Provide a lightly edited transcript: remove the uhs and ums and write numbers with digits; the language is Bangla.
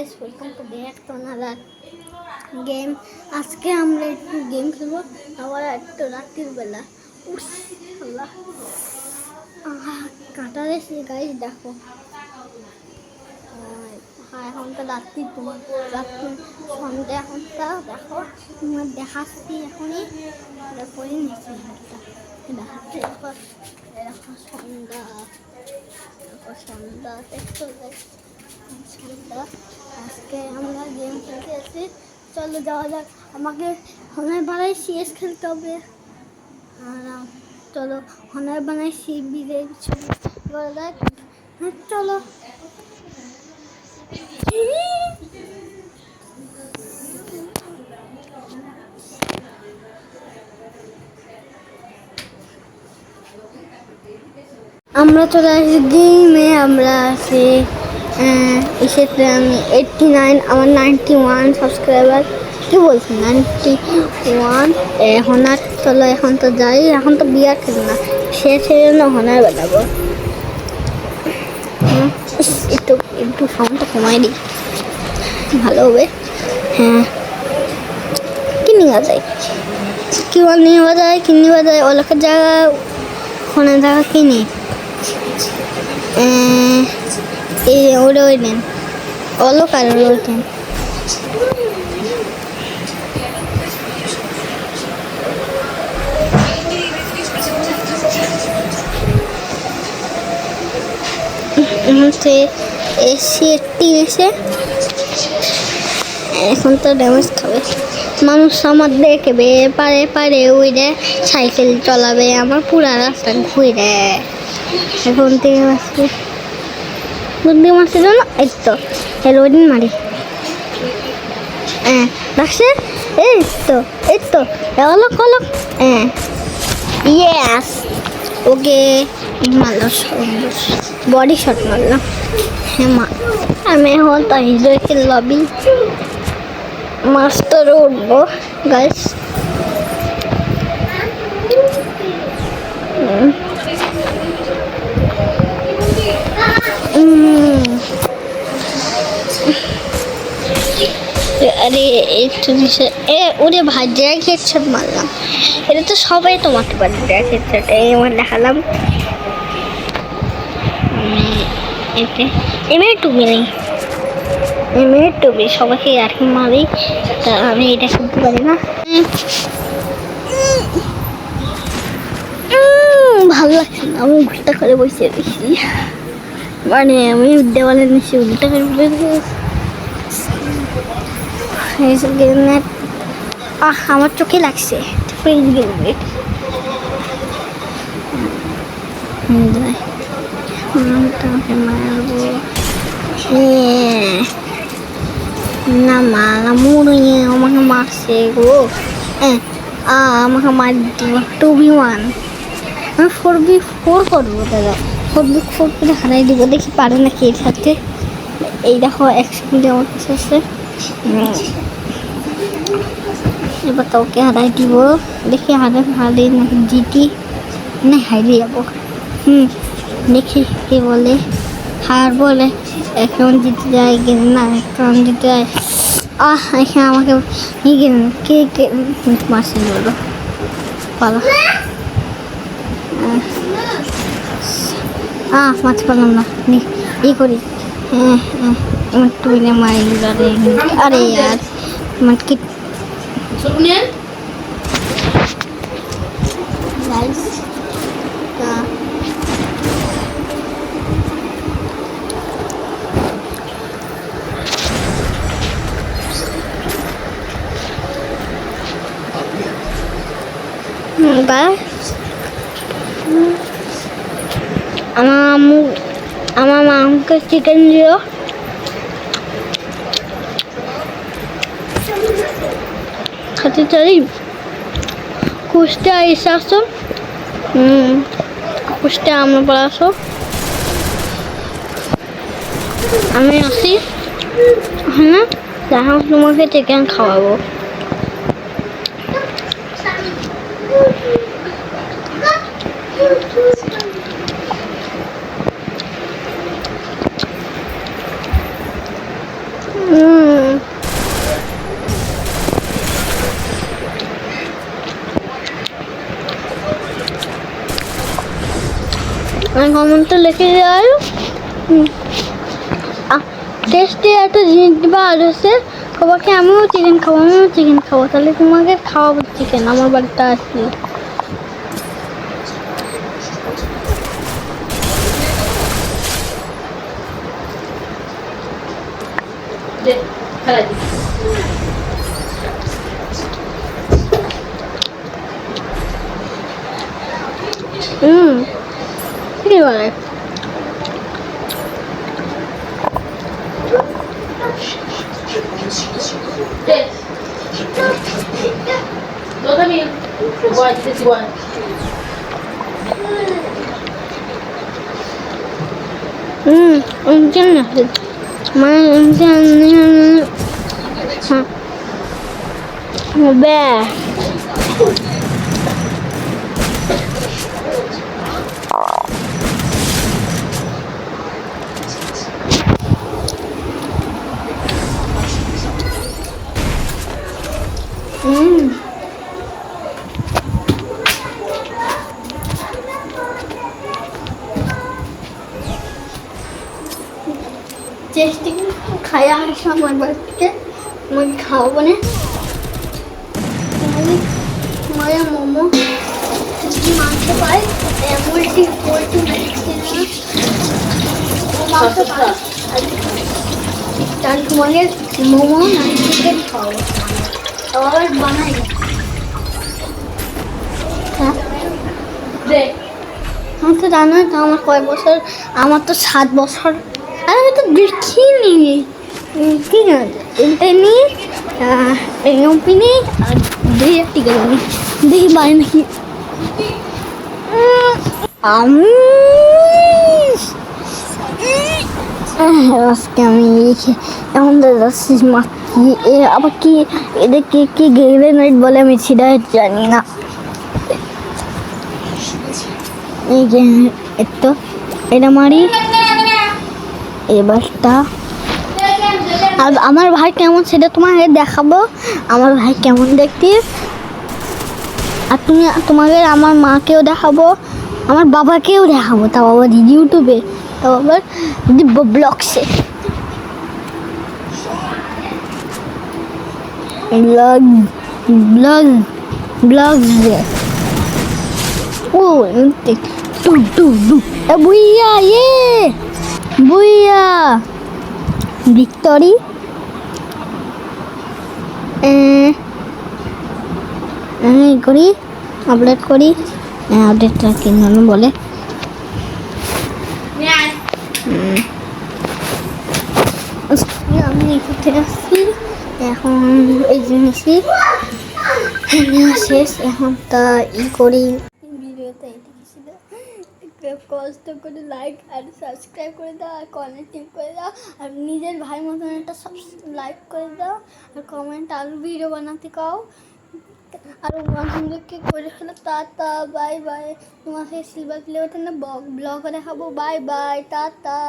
Guys, welcome to back to another game. আজকে আমরা একটু গেম খেলবো, আবার একটু রাত্রির বেলা। আল্লাহ কাটা গেছে গাইস, দেখো। হ্যাঁ, এখন তো রাত্রি, তোমার রাত্রি সন্ধ্যা, এখন তা দেখো তোমার দেখাচ্ছি। এখনই করে নিচ্ছি দেখাচ্ছি। দেখো দেখো সন্ধ্যা, দেখো সন্ধ্যা, দেখো সন্ধ্যা। আজকে আমরা গেম খেলতে এসেছি, চলো যাওয়া যাক। আমাকে হনার বানাই সিএস খেলতে হবে। আর চলো হনার বানাই বিদের ছবি করা যাক। হ্যাঁ চলো। আমরা চলে আসছি গেমে। আমরা আছি এসেতে আমি 89, আমার 91 সাবস্ক্রাইবার। কি বলছি 91। এখন আর চলো, এখন তো যাই। এখন তো বিয়ার খেলো না, সে ছেড়ে না হনার বেড়াবো। একটু একটু সাউন্ডটা কমাই দিই, ভালো হবে। হ্যাঁ, কি নিয়ে যায়, কি নিয়ে যায়, কি নিয়ে যায় ওলোকের জায়গা, ফোনের জায়গা কিনি। এই ওরে ওই নেন অলো কারণ ওইটেন। এসে এসে এখন তো ড্যামেজ খাবে মানুষ। আমার দেখবে পারে পারে উইরে সাইকেল চালাবে, আমার পুরা রাস্তা ঘুরে। এখন থেকে আসছে বুদ্ধি মারছে জন্য এই তো হেরোইন মারি। হ্যাঁ রাখছে, এই তো এই তো অলক অলক। হ্যাঁ ইয়েস, ওকে মারল, বডি শট মারলাম। হ্যাঁ মা, আমি এখন তো হিজোকে লবি মাস্টারে উঠবো গাইস। আরে ওরে ভাজা হেডশট মারলাম। এটা তো সবাই তো মারতে পারে হেডশট, এই আমার দেখালাম। এতে এমএ টুবি নেই, এমএ টুবি সবাইকে আর কি মারি, তা আমি এটা করতে পারি না। ভালো লাগছে না, আমি উল্টা করে বসে রয়েছি। মানে আমি দেওয়ালের নিচে উল্টা করে বসে। আমার চোখে লাগছে, মারবো না, মুড়িয়ে আমাকে মারছে গো। আমাকে মার দিব 2v1। আমি 4v4 করবো দাদা, 4v4 করে হারাই দিব, দেখি পারে নাকি এর সাথে। এই দেখো 1 মিনিট আমার কাছে আছে, এবার তো ওকে হারাই দিব। দেখি হারাই নাকি জিটি না হারিয়ে যাবো। দেখি কে বলে হার বলে এখন জিতে যায় না, এখন জিতে যায়। এখানে আমাকে কে কে মাসে বলো পালা। মাছ পারলাম না, ই করি। টুইনে মারি। আরে यार मत की गाइस का আমার মাকে চিকেন দিও। খেতে চাই কুষ্টা এসে আসো, কুষ্টা আমরা পরে আসো, আমি আসি। হ্যাঁ দেখো তোমাকে চিকেন খাওয়াবো। কমেন্টে লিখে যাই টেস্টি একটা জিনিস দিবা আর হচ্ছে তোমাকে আমিও চিকেন খাবো তাহলে তোমাকে খাওয়াবো চিকেন আমার বাড়িতে আসলে কি বলে টেস্টি খাইয়া আসো আমার বাড়ি থেকে তোমাকে খাওয়াবো না মায়া মোমো মাংস পাই পোলট্রি মাংস পাই তাহলে তোমাকে মোমো চিকেন খাওয়াবো আবার বানাই হ্যাঁ আমি তো জানোই তো আমার কয় বছর আমার তো 7 বছর আর আমি তো দেখিনি ঠিক আছে এটা নিয়ে এমপি নিয়ে আর টিকে জানি দেখি পাই নাকি আমি আজকে আমি এখন যাচ্ছি মাছি আবার কি এদেরকে কি গেলে নাইট বলে আমি সেটা জানি না এই যে একটু এটা মারি এবারটা আর আমার ভাই কেমন সেটা তোমাকে দেখাবো আমার ভাই কেমন দেখতে আর তোমাকে আমার মাকেও দেখাবো আমার বাবাকেও দেখাবো তাও আবার ইউটিউবে তাও আবার দিব্য ব্লগসে ব্লগসে ও বুইয়া বুইয়া ভিক্টরি করি আপডেট করি আপডেটটা কেন বলে আমি এখানে আসছি এখন এই জিনিসই শেষ এখন তা করি ভিডিওতে কষ্ট করে লাইক আর সাবস্ক্রাইব করে দাও আর কমেন্ট করে দাও আর নিজের ভাই মতন একটা লাইক করে দাও আর কমেন্ট আর ভিডিও বানাতে কাও আর বন্ধুদেরকে করে ফেলো টাটা বাই বাই তোমাকে সিলভার প্লে বাটনে ব্লগ দেখাবো বাই বাই টাটা